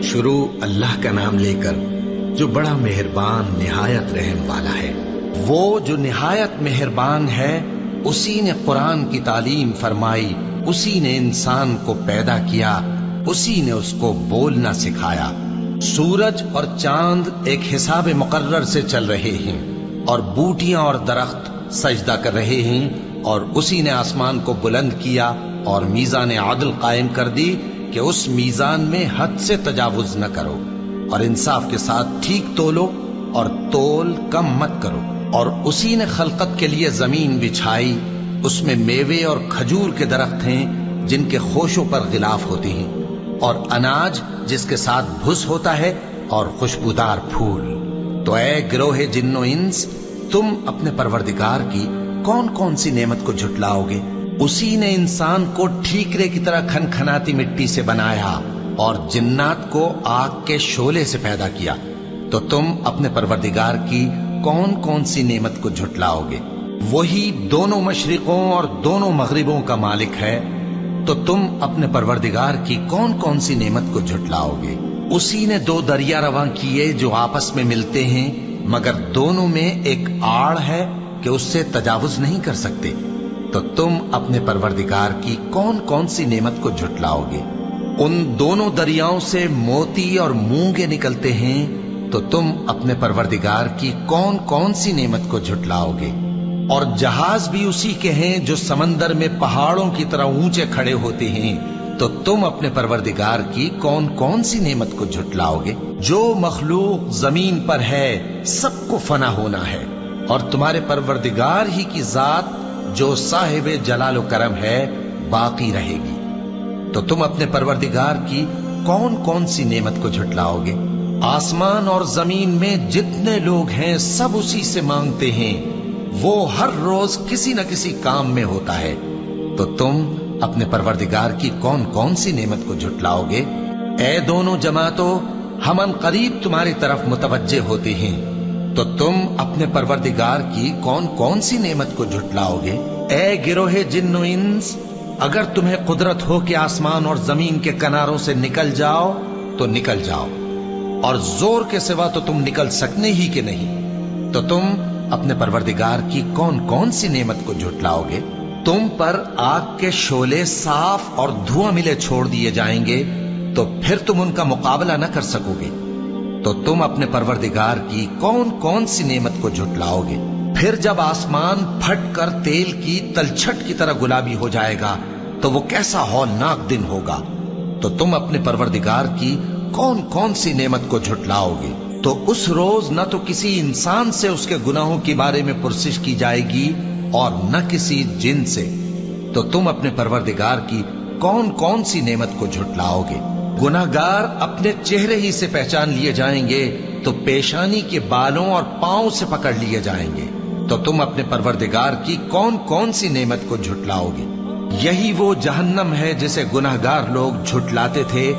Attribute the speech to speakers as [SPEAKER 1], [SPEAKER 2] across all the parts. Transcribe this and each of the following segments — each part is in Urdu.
[SPEAKER 1] شروع اللہ کا نام لے کر جو بڑا مہربان نہایت رحم والا ہے۔ وہ جو نہایت مہربان ہے، اسی نے قرآن کی تعلیم فرمائی، اسی نے انسان کو پیدا کیا، اسی نے اس کو بولنا سکھایا۔ سورج اور چاند ایک حساب مقرر سے چل رہے ہیں، اور بوٹیاں اور درخت سجدہ کر رہے ہیں، اور اسی نے آسمان کو بلند کیا اور میزان عدل قائم کر دی کہ اس میزان میں حد سے تجاوز نہ کرو، اور انصاف کے ساتھ ٹھیک تولو اور تول کم مت کرو۔ اور اسی نے خلقت کے لیے زمین بچھائی، اس میں میوے اور کھجور کے درخت ہیں جن کے خوشوں پر غلاف ہوتے ہیں، اور اناج جس کے ساتھ بھس ہوتا ہے، اور خوشبودار پھول۔ تو اے گروہ جن و انس، تم اپنے پروردگار کی کون کون سی نعمت کو جھٹلاؤ گے؟ اسی نے انسان کو ٹھیکرے کی طرح کھنکھناتی مٹی سے بنایا اور جنات کو آگ کے شعلے سے پیدا کیا، تو تم اپنے پروردگار کی کون کون سی نعمت کو جھٹلاؤ گے؟ وہی دونوں مشرقوں اور دونوں مغربوں کا مالک ہے، تو تم اپنے پروردگار کی کون کون سی نعمت کو جھٹلاؤ گے؟ اسی نے دو دریا رواں کیے جو آپس میں ملتے ہیں، مگر دونوں میں ایک آڑ ہے کہ اس سے تجاوز نہیں کر سکتے، تو تم اپنے پروردگار کی کون کون سی نعمت کو جھٹلاؤ گے؟ ان دونوں دریاؤں سے موتی اور مونگے نکلتے ہیں، تو تم اپنے پروردگار کی کون کون سی نعمت کو جھٹلاؤ گے؟ اور جہاز بھی اسی کے ہیں جو سمندر میں پہاڑوں کی طرح اونچے کھڑے ہوتے ہیں، تو تم اپنے پروردگار کی کون کون سی نعمت کو جھٹلاؤ گے؟ جو مخلوق زمین پر ہے سب کو فنا ہونا ہے، اور تمہارے پروردگار ہی کی ذات جو صاحب جلال و کرم ہے باقی رہے گی۔ تو تم اپنے پروردگار کی کون کون سی نعمت کو جھٹلاؤ گے؟ آسمان اور زمین میں جتنے لوگ ہیں سب اسی سے مانگتے ہیں، وہ ہر روز کسی نہ کسی کام میں ہوتا ہے، تو تم اپنے پروردگار کی کون کون سی نعمت کو جھٹلاؤ گے؟ اے دونوں جماعتوں، ہم ان قریب تمہاری طرف متوجہ ہوتے ہیں، تو تم اپنے پروردگار کی کون کون سی نعمت کو جھٹلاؤ گے؟ اے گروہ جن و انس، اگر تمہیں قدرت ہو کہ آسمان اور زمین کے کناروں سے نکل جاؤ تو نکل جاؤ، اور زور کے سوا تو تم نکل سکنے ہی کہ نہیں، تو تم اپنے پروردگار کی کون کون سی نعمت کو جھٹلاؤ گے؟ تم پر آگ کے شعلے صاف اور دھواں ملے چھوڑ دیے جائیں گے، تو پھر تم ان کا مقابلہ نہ کر سکو گے، تو تم اپنے پروردگار کی کون کون سی نعمت کو جھٹلاؤ گے؟ پھر جب آسمان پھٹ کر تیل کی تلچھٹ کی طرح گلابی ہو جائے گا تو وہ کیسا ہولناک دن ہوگا، تو تم اپنے پروردگار کی کون کون سی نعمت کو جھٹلاؤ گے؟ تو اس روز نہ تو کسی انسان سے اس کے گناہوں کے بارے میں پرسش کی جائے گی اور نہ کسی جن سے، تو تم اپنے پروردگار کی کون کون سی نعمت کو جھٹلاؤ گے؟ گناہگار اپنے چہرے ہی سے پہچان لیے جائیں گے، تو پیشانی کے بالوں اور پاؤں سے پکڑ لیے جائیں گے، تو تم اپنے پروردگار کی کون کون سی نعمت کو جھٹلاؤ گے؟ یہی وہ جہنم ہے جسے گناہگار لوگ جھٹلاتے تھے،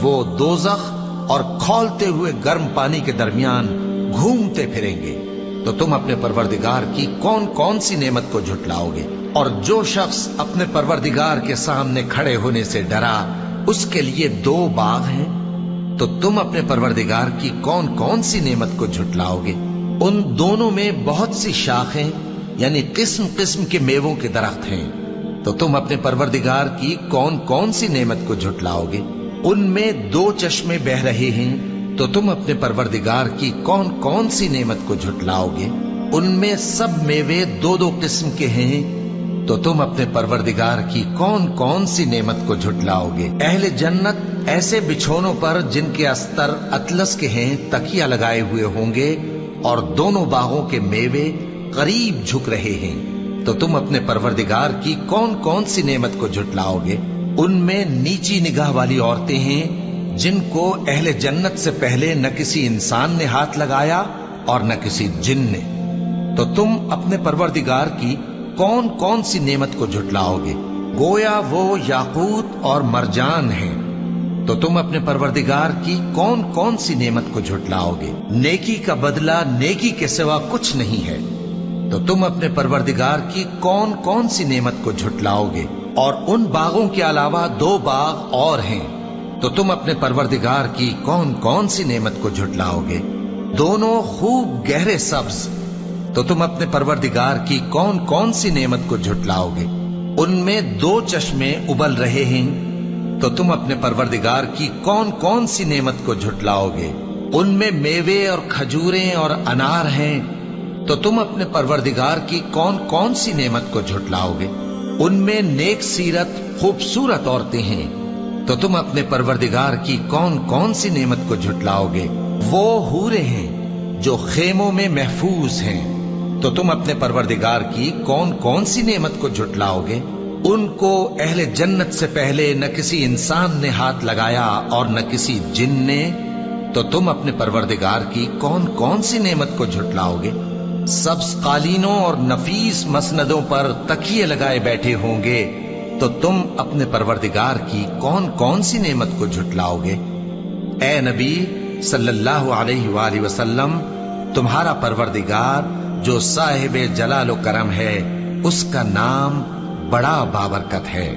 [SPEAKER 1] وہ دوزخ اور کھولتے ہوئے گرم پانی کے درمیان گھومتے پھریں گے، تو تم اپنے پروردگار کی کون کون سی نعمت کو جھٹلاؤ گے؟ اور جو شخص اپنے پروردگار کے سامنے کھڑے ہونے سے ڈرا، اس کے لیے دو باغ ہیں، تو تم اپنے پروردگار کی کون کون سی نعمت کو جھٹلاؤ گے؟ ان دونوں میں بہت سی شاخیں یعنی قسم قسم کے میووں کے درخت ہیں، تو تم اپنے پروردگار کی کون کون سی نعمت کو جھٹلاؤ گے؟ ان میں دو چشمے بہ رہے ہیں، تو تم اپنے پروردگار کی کون کون سی نعمت کو جھٹلاؤ گے؟ ان میں سب میوے دو دو قسم کے ہیں، تو تم اپنے پروردگار کی کون کون سی نعمت کو جھٹلاؤ گے؟ اہل جنت ایسے بچھونوں پر جن کے استر اطلس کے ہیں تکیہ لگائے ہوئے ہوں گے، اور دونوں باغوں کے میوے قریب جھک رہے ہیں، تو تم اپنے پروردگار کی کون کون سی نعمت کو جھٹلاؤ گے؟ ان میں نیچی نگاہ والی عورتیں ہیں جن کو اہل جنت سے پہلے نہ کسی انسان نے ہاتھ لگایا اور نہ کسی جن نے، تو تم اپنے پروردگار کی کون کون سی نعمت کو جھٹلاؤ گے؟ گویا وہ یاقوت اور مرجان ہیں، تو تم اپنے پروردگار کی کون کون سی نعمت کو جھٹلاؤ گے؟ نیکی کا بدلہ نیکی کے سوا کچھ نہیں ہے، تو تم اپنے پروردگار کی کون کون سی نعمت کو جھٹلاؤ گے؟ اور ان باغوں کے علاوہ دو باغ اور ہیں، تو تم اپنے پروردگار کی کون کون سی نعمت کو جھٹلاؤ گے؟ دونوں خوب گہرے سبز، تو تم اپنے پروردگار کی کون کون سی نعمت کو جھٹلاؤ گے؟ ان میں 2 چشمے ابل رہے ہیں، تو تم اپنے پروردگار کی کون کون سی نعمت کو جھٹلاؤ گے؟ ان میں میوے اور کھجوریں اور انار ہیں، تو تم اپنے پروردگار کی کون کون سی نعمت کو جھٹلاؤ گے؟ ان میں نیک سیرت خوبصورت عورتیں ہیں، تو تم اپنے پروردگار کی کون کون سی نعمت کو جھٹلاؤ گے؟ وہ حوریں ہیں جو خیموں میں محفوظ ہیں، تو تم اپنے پروردگار کی کون کون سی نعمت کو جھٹلاؤ گے؟ ان کو اہل جنت سے پہلے نہ کسی انسان نے ہاتھ لگایا اور نہ کسی جن نے، تو تم اپنے پروردگار کی کون کون سی نعمت کو جھٹلاؤ گے؟ سبز قالینوں اور نفیس مسندوں پر تکیے لگائے بیٹھے ہوں گے، تو تم اپنے پروردگار کی کون کون سی نعمت کو جھٹلاؤ گے؟ اے نبی صلی اللہ علیہ وآلہ وسلم، تمہارا پروردگار جو صاحب جلال و کرم ہے، اس کا نام بڑا بابرکت ہے۔